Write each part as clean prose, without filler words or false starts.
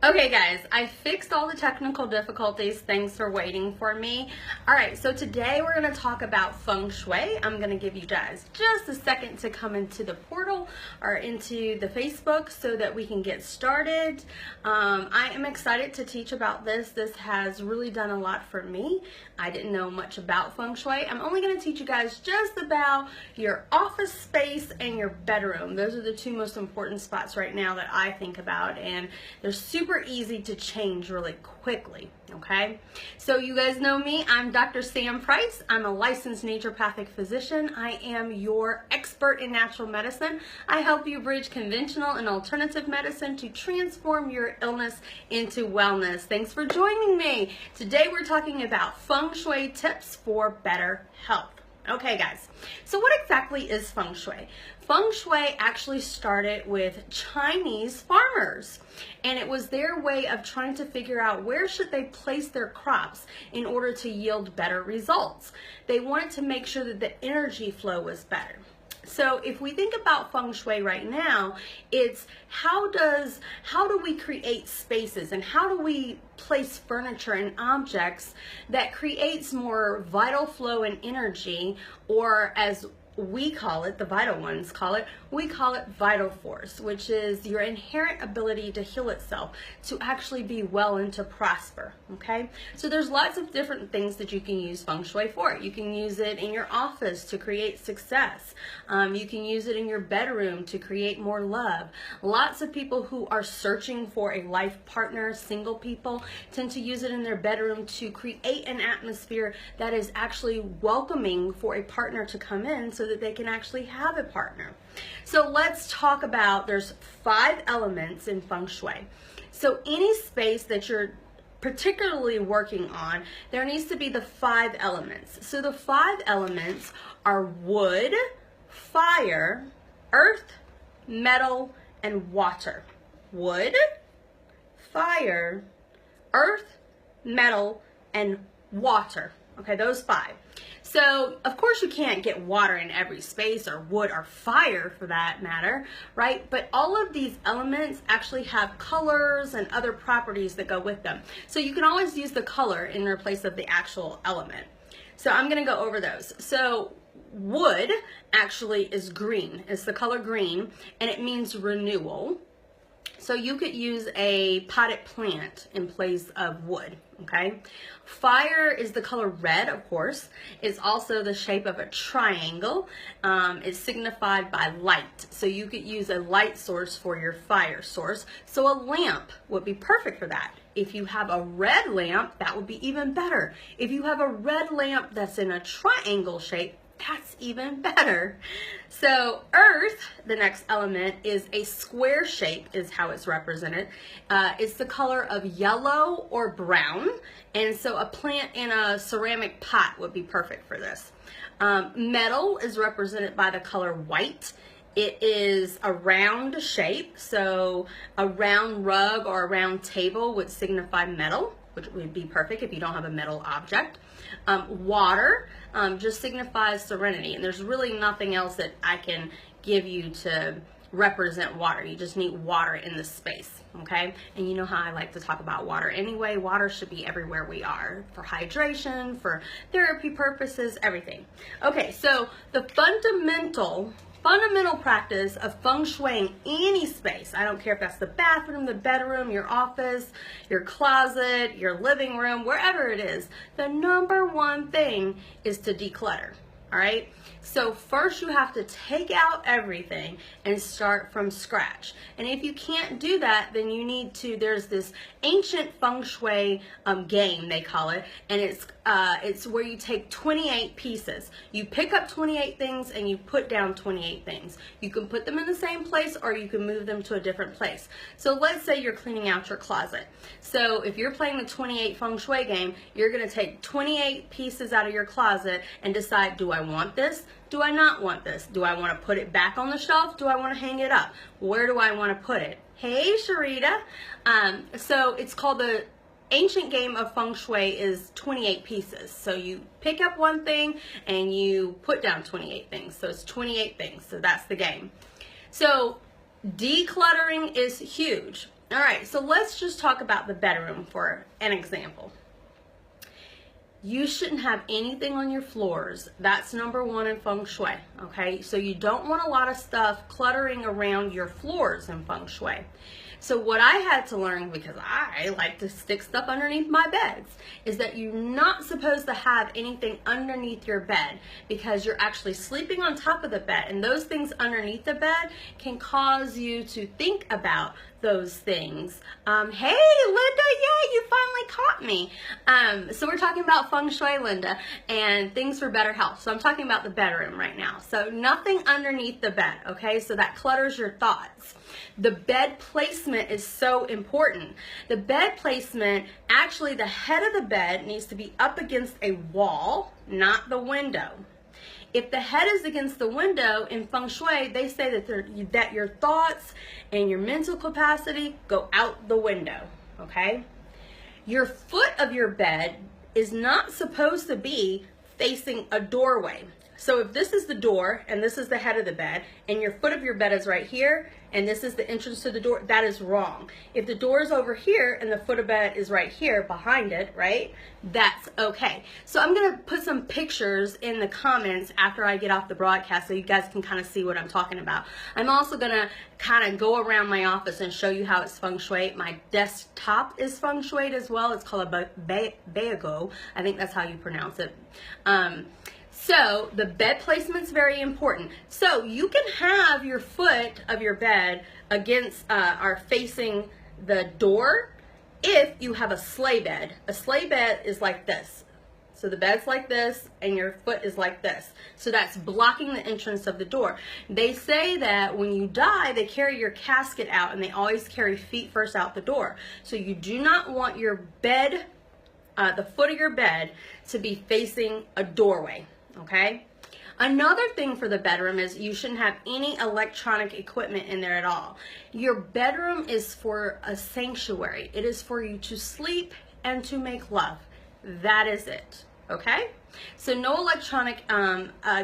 Okay guys, I fixed all the technical difficulties. Thanks for waiting for me. Alright, so today we're going to talk about Feng Shui. I'm going to give you guys just a second to come into the portal or into the Facebook so that we can get started. I am excited to teach about this. This has really done a lot for me. I didn't know much about Feng Shui. I'm only going to teach you guys just about your office space and your bedroom. Those are the two most important spots right now that I think about, and they're super easy to change really quickly, okay? So you guys know me, I'm Dr. Sam Price. I'm a licensed naturopathic physician. I am your expert in natural medicine. I help you bridge conventional and alternative medicine to transform your illness into wellness. Thanks for joining me. Today we're talking about Feng Shui tips for better health. Okay guys, so what exactly is Feng Shui? Feng Shui actually started with Chinese farmers, and it was their way of trying to figure out where should they place their crops in order to yield better results. They wanted to make sure that the energy flow was better. So if we think about Feng Shui right now, it's how do we create spaces and how do we place furniture and objects that creates more vital flow and energy, or as we call it, the vital ones call it, we call it vital force, which is your inherent ability to heal itself, to actually be well and to prosper, okay? So there's lots of different things that you can use Feng Shui for. You can use it in your office to create success. You can use it in your bedroom to create more love. Lots of people who are searching for a life partner, single people, tend to use it in their bedroom to create an atmosphere that is actually welcoming for a partner to come in so that they can actually have a partner. So let's talk about, there's 5 elements in Feng Shui. So any space that you're particularly working on, there needs to be the 5 elements. So the 5 elements are wood, fire, earth, metal, and water. Wood, fire, earth, metal, and water. Okay, those 5. So, of course, you can't get water in every space, or wood or fire for that matter, right? But all of these elements actually have colors and other properties that go with them. So you can always use the color in place of the actual element. So I'm going to go over those. So wood actually is green. It's the color green, and it means renewal. So you could use a potted plant in place of wood, okay? Fire is the color red, of course. It's also the shape of a triangle. It's signified by light. So you could use a light source for your fire source. So a lamp would be perfect for that. If you have a red lamp, that would be even better. If you have a red lamp that's in a triangle shape, that's even better. So earth, the next element, is a square shape, is how it's represented. It's the color of yellow or brown, and so a plant in a ceramic pot would be perfect for this. Metal is represented by the color white. It is a round shape, so a round rug or a round table would signify metal, which would be perfect if you don't have a metal object. Water just signifies serenity, and there's really nothing else that I can give you to represent water. You just need water in the space, okay? And you know how I like to talk about water anyway. Water should be everywhere we are, for hydration, for therapy purposes, everything. Okay, so the fundamental practice of Feng Shui in any space, I don't care if that's the bathroom, the bedroom, your office, your closet, your living room, wherever it is, the number one thing is to declutter, all right? So first you have to take out everything and start from scratch. And if you can't do that, then you need to, there's this ancient Feng Shui game, they call it, and it's where you take 28 pieces. You pick up 28 things and you put down 28 things. You can put them in the same place or you can move them to a different place. So let's say you're cleaning out your closet. So if you're playing the 28 Feng Shui game, you're going to take 28 pieces out of your closet and decide, do I want this? Do I not want this? Do I want to put it back on the shelf? Do I want to hang it up? Where do I want to put it? Hey, Sharita. So it's called the ancient game of Feng Shui is 28 pieces. So you pick up one thing and you put down 28 things. So it's 28 things. So that's the game. So Decluttering is huge. All right, so let's just talk about the bedroom for an example. You shouldn't have anything on your floors. That's number one in Feng Shui, okay? So you don't want a lot of stuff cluttering around your floors in Feng Shui. So what I had to learn, because I like to stick stuff underneath my beds, is that you're not supposed to have anything underneath your bed, because you're actually sleeping on top of the bed, and those things underneath the bed can cause you to think about those things. Hey Linda, yay, you finally caught me. So we're talking about Feng Shui, Linda, and things for better health. So I'm talking about the bedroom right now. So nothing underneath the bed, okay? So that clutters your thoughts. The bed placement is so important. The bed placement, actually the head of the bed needs to be up against a wall, not the window. If the head is against the window in Feng Shui, they say that your thoughts and your mental capacity go out the window, okay? Your foot of your bed is not supposed to be facing a doorway. So if this is the door and this is the head of the bed and your foot of your bed is right here and this is the entrance to the door, that is wrong. If the door is over here and the foot of bed is right here behind it, right, that's okay. So I'm going to put some pictures in the comments after I get off the broadcast so you guys can kind of see what I'm talking about. I'm also going to kind of go around my office and show you how it's Feng Shui. My desktop is Feng Shui as well. It's called a Baego. I think that's how you pronounce it. So the bed placement's very important. So you can have your foot of your bed against or facing the door if you have a sleigh bed. A sleigh bed is like this. So the bed's like this and your foot is like this. So that's blocking the entrance of the door. They say that when you die, they carry your casket out and they always carry feet first out the door. So you do not want your bed, the foot of your bed, to be facing a doorway. Okay. Another thing for the bedroom is you shouldn't have any electronic equipment in there at all. Your bedroom is for a sanctuary. It is for you to sleep and to make love. That is it. Okay. So no electronic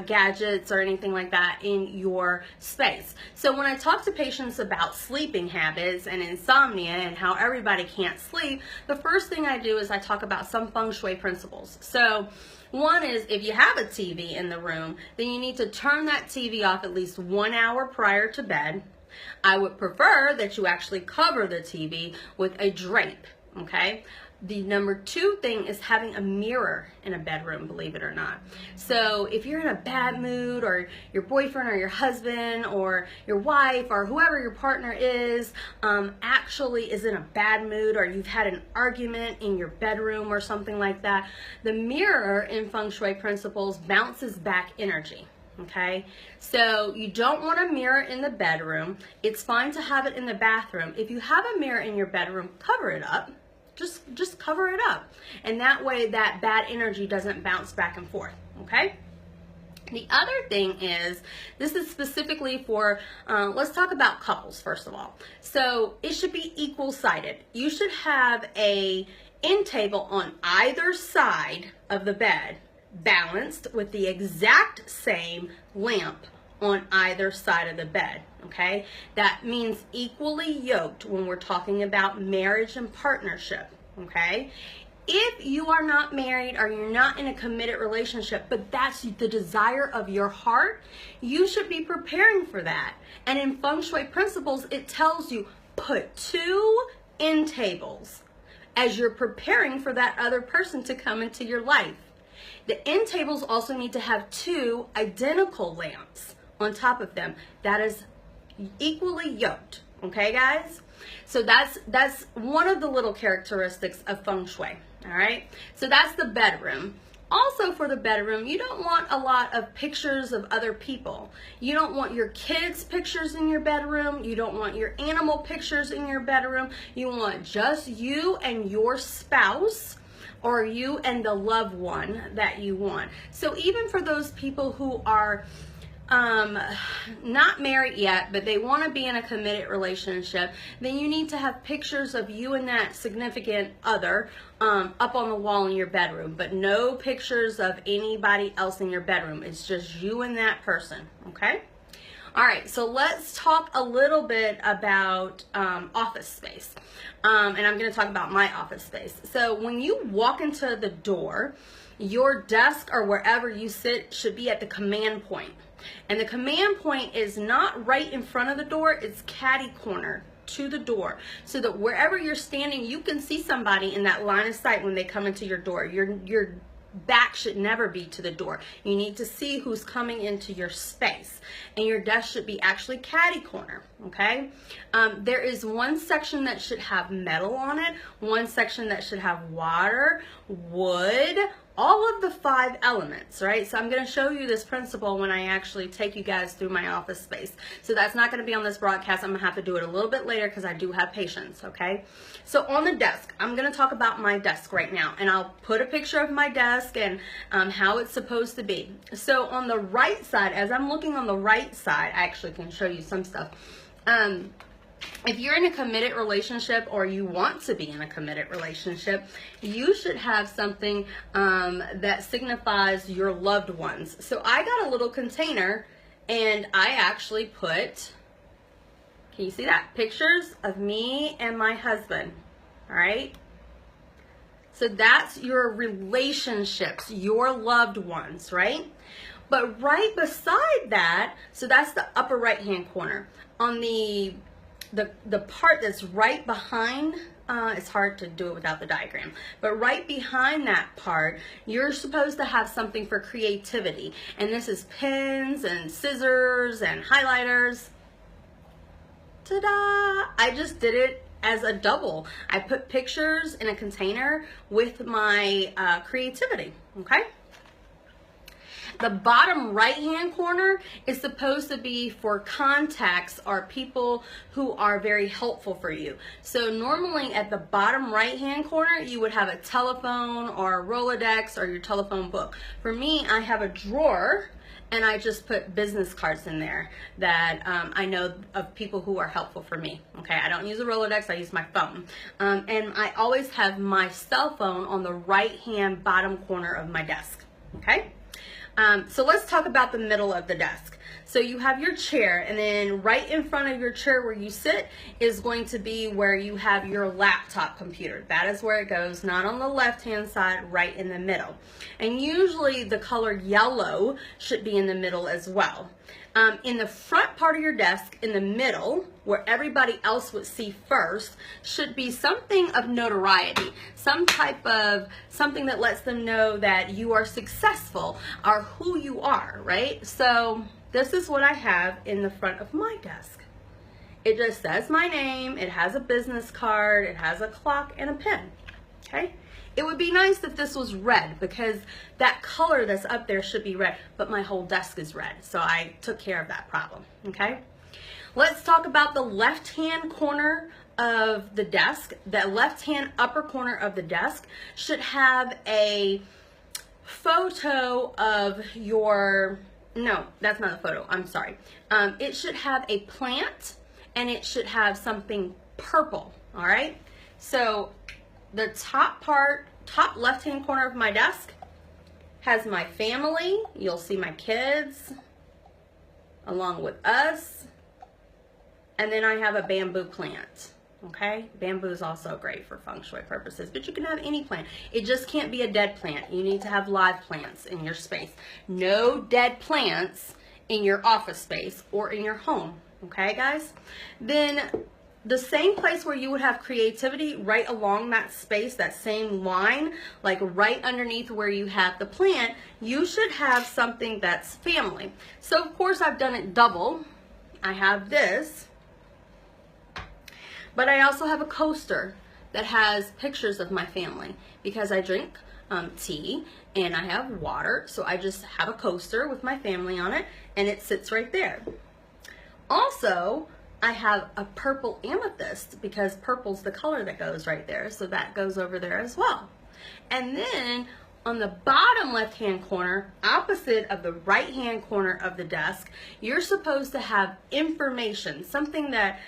gadgets or anything like that in your space. So when I talk to patients about sleeping habits and insomnia and how everybody can't sleep, the first thing I do is I talk about some Feng Shui principles. So one is, if you have a TV in the room, then you need to turn that TV off at least 1 hour prior to bed. I would prefer that you actually cover the TV with a drape, okay? The number two thing is having a mirror in a bedroom, believe it or not. So if you're in a bad mood, or your boyfriend or your husband or your wife or whoever your partner is actually is in a bad mood, or you've had an argument in your bedroom or something like that, the mirror in Feng Shui principles bounces back energy. Okay, so you don't want a mirror in the bedroom. It's fine to have it in the bathroom. If you have a mirror in your bedroom, cover it up. Just cover it up, and that way that bad energy doesn't bounce back and forth. Okay. The other thing is, this is specifically for, let's talk about couples first of all. So it should be equal-sided. You should have a end table on either side of the bed, balanced with the exact same lamp on either side of the bed, okay? That means equally yoked when we're talking about marriage and partnership, okay? If you are not married or you're not in a committed relationship, but that's the desire of your heart, you should be preparing for that. And in Feng Shui principles, it tells you put 2 end tables as you're preparing for that other person to come into your life. The end tables also need to have 2 identical lamps on top of them. That is equally yoked. Okay, guys? So that's one of the little characteristics of Feng Shui. All right? So that's the bedroom. Also for the bedroom, you don't want a lot of pictures of other people. You don't want your kids' pictures in your bedroom. You don't want your animal pictures in your bedroom. You want just you and your spouse, or you and the loved one that you want. So even for those people who are not married yet, but they want to be in a committed relationship, then you need to have pictures of you and that significant other up on the wall in your bedroom, but no pictures of anybody else in your bedroom. It's just you and that person, okay? All right, so let's talk a little bit about office space. And I'm going to talk about my office space. So when you walk into the door, your desk or wherever you sit should be at the command point. And the command point is not right in front of the door, it's catty corner to the door, so that wherever you're standing, you can see somebody in that line of sight when they come into your door. Your back should never be to the door. You need to see who's coming into your space, and your desk should be actually catty corner. Okay, there is one section that should have metal on it, one section that should have water, wood, all of the 5 elements, right? So I'm going to show you this principle when I actually take you guys through my office space. So that's not going to be on this broadcast. I'm going to have to do it a little bit later because I do have patience, okay? So on the desk, I'm going to talk about my desk right now, and I'll put a picture of my desk and how it's supposed to be. So on the right side, as I'm looking on the right side, I actually can show you some stuff. If you're in a committed relationship or you want to be in a committed relationship, you should have something that signifies your loved ones. So I got a little container and I actually put, can you see that? Pictures of me and my husband, all right? So that's your relationships, your loved ones, right? But right beside that, so that's the upper right-hand corner. On the part that's right behind, it's hard to do it without the diagram, but right behind that part, you're supposed to have something for creativity. And this is pens and scissors and highlighters. Ta-da! I just did it as a double. I put pictures in a container with my creativity, okay? The bottom right-hand corner is supposed to be for contacts or people who are very helpful for you. So normally at the bottom right-hand corner, you would have a telephone or a Rolodex or your telephone book. For me, I have a drawer and I just put business cards in there that I know of people who are helpful for me. Okay, I don't use a Rolodex, I use my phone. And I always have my cell phone on the right-hand bottom corner of my desk, okay? So let's talk about the middle of the desk. So you have your chair, and then right in front of your chair where you sit is going to be where you have your laptop computer. That is where it goes, not on the left-hand side, right in the middle. And usually the color yellow should be in the middle as well. In the front part of your desk, in the middle, where everybody else would see first, should be something of notoriety, some type of something that lets them know that you are successful or who you are, right? So this is what I have in the front of my desk. It just says my name, it has a business card, it has a clock and a pen, okay? It would be nice if this was red because that color that's up there should be red, but my whole desk is red, so I took care of that problem, okay? Let's talk about the left-hand corner of the desk. The left-hand upper corner of the desk should have a photo of your, no, that's not a photo, I'm sorry. It should have a plant and it should have something purple, all right? So the top left-hand corner of my desk has my family. You'll see my kids along with us. And then I have a bamboo plant, okay? Bamboo is also great for Feng Shui purposes, but you can have any plant. It just can't be a dead plant. You need to have live plants in your space. No dead plants in your office space or in your home, okay, guys? Then the same place where you would have creativity, right along that space, that same line, like right underneath where you have the plant, you should have something that's family. So of course I've done it double. I have this, but I also have a coaster that has pictures of my family because I drink tea and I have water, so I just have a coaster with my family on it and it sits right there. Also, I have a purple amethyst because purple's the color that goes right there, so that goes over there as well. And then on the bottom left-hand corner, opposite of the right-hand corner of the desk, you're supposed to have information, something that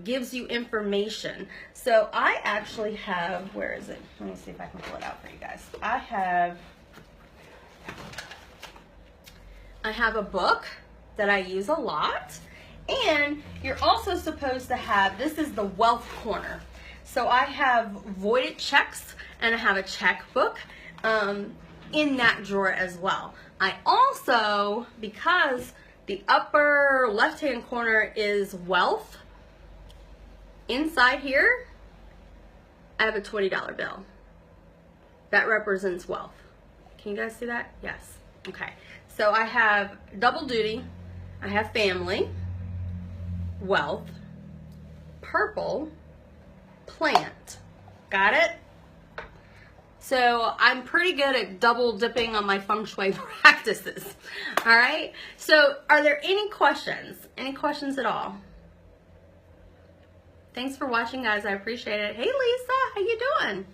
gives you information. So I actually have, where is it? Let me see if I can pull it out for you guys. I have a book. that I use a lot. And you're also supposed to have, this is the wealth corner. So I have voided checks and I have a checkbook in that drawer as well. I also, because the upper left-hand corner is wealth, inside here, I have a $20 bill. That represents wealth. Can you guys see that? Yes. Okay. So I have double duty. I have family, wealth, purple, plant. Got it? So I'm pretty good at double dipping on my Feng Shui practices. All right. So are there any questions? Any questions at all? Thanks for watching, guys. I appreciate it. Hey, Lisa, how you doing?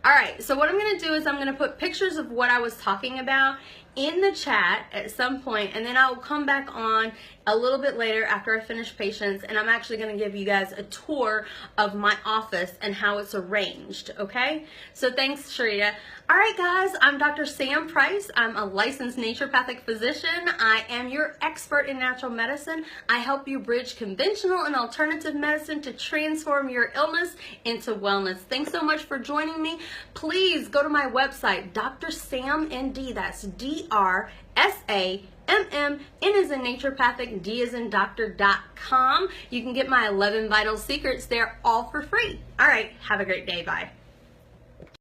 All right, so what I'm going to do is I'm going to put pictures of what I was talking about in the chat at some point, and then I'll come back on a little bit later after I finish patients, and I'm actually going to give you guys a tour of my office and how it's arranged, okay? So thanks, Sharita. All right, guys, I'm Dr. Sam Price. I'm a licensed naturopathic physician. I am your expert in natural medicine. I help you bridge conventional and alternative medicine to transform your illness into wellness. Thanks so much for joining me. Please go to my website, Dr. Samm ND. That's DrSamm. N is in naturopathic, D is in doctor.com. You can get my 11 vital secrets there all for free. All right, have a great day. Bye.